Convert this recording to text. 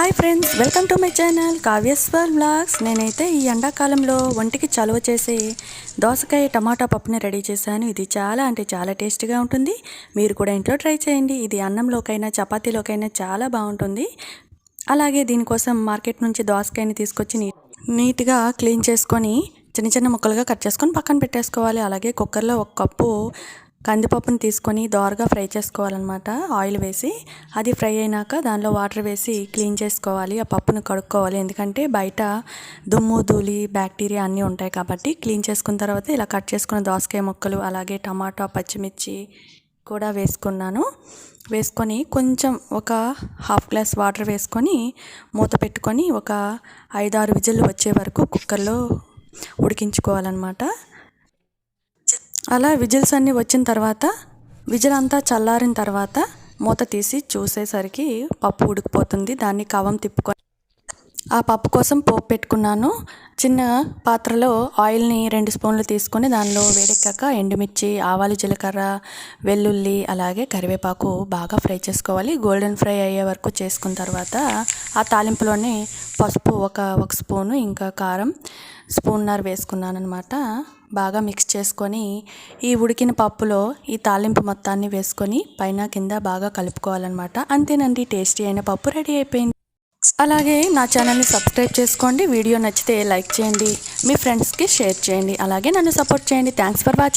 Hi friends, welcome to my channel Kavyaswar vlogs. నేనైతే ఈ ఎండాకాలంలో ఒంటికి చలువ చేసి దోసకాయ టమాటా పప్పుని రెడీ చేశాను. ఇది చాలా అంటే చాలా టేస్టీగా ఉంటుంది. మీరు కూడా ఇంట్లో ట్రై చేయండి. ఇది అన్నంలోకైనా చపాతీలోకైనా చాలా బాగుంటుంది. అలాగే దీనికోసం మార్కెట్ నుంచి దోసకాయని తీసుకొచ్చి నీట్గా క్లీన్ చేసుకొని చిన్న చిన్న ముక్కలుగా కట్ చేసుకొని పక్కన పెట్టేసుకోవాలి. అలాగే కుక్కర్లో 1 కప్పు కందిపప్పుని తీసుకొని దోరగా ఫ్రై చేసుకోవాలన్నమాట. ఆయిల్ వేసి అది ఫ్రై అయినాక దానిలో వాటర్ వేసి క్లీన్ చేసుకోవాలి. ఆ పప్పును కడుక్కోవాలి, ఎందుకంటే బయట దుమ్ము ధూళి బ్యాక్టీరియా అన్నీ ఉంటాయి కాబట్టి. క్లీన్ చేసుకున్న తర్వాత ఇలా కట్ చేసుకున్న దోసకాయ ముక్కలు అలాగే టమాటా పచ్చిమిర్చి కూడా వేసుకున్నాను. వేసుకొని కొంచెం ఒక హాఫ్ గ్లాస్ వాటర్ వేసుకొని మూత పెట్టుకొని ఒక 5-6 విజిల్లు వచ్చే వరకు కుక్కర్లో ఉడికించుకోవాలన్నమాట. అలా విజిల్స్ అన్నీ వచ్చిన తర్వాత విజిల్ అంతా చల్లారిన తర్వాత మూత తీసి చూసేసరికి పప్పు ఉడికిపోతుంది. దాన్ని కవం తిప్పుకొని ఆ పప్పు కోసం పోపు పెట్టుకున్నాను. చిన్న పాత్రలో ఆయిల్ని 2 స్పూన్లు తీసుకొని దానిలో వేడెక్కాక ఎండుమిర్చి, ఆవాలు, జీలకర్ర, వెల్లుల్లి అలాగే కరివేపాకు బాగా ఫ్రై చేసుకోవాలి. గోల్డెన్ ఫ్రై అయ్యే వరకు చేసుకున్న తర్వాత ఆ తాలింపులోనే పసుపు ఒక స్పూను, ఇంకా కారం స్పూన్నర వేసుకున్నాను అనమాట. బాగా మిక్స్ చేసుకొని ఈ ఉడికిన పప్పులో ఈ తాలింపు మొత్తాన్ని వేసుకొని పైన కింద బాగా కలుపుకోవాలన్నమాట. అంతేనండి, టేస్టీ అయిన పప్పు రెడీ అయిపోయింది. అలాగే నా ఛానల్ని సబ్స్క్రైబ్ చేసుకోండి. వీడియో నచ్చితే లైక్ చేయండి, మీ ఫ్రెండ్స్కి షేర్ చేయండి, అలాగే నన్ను సపోర్ట్ చేయండి. Thanks for watching.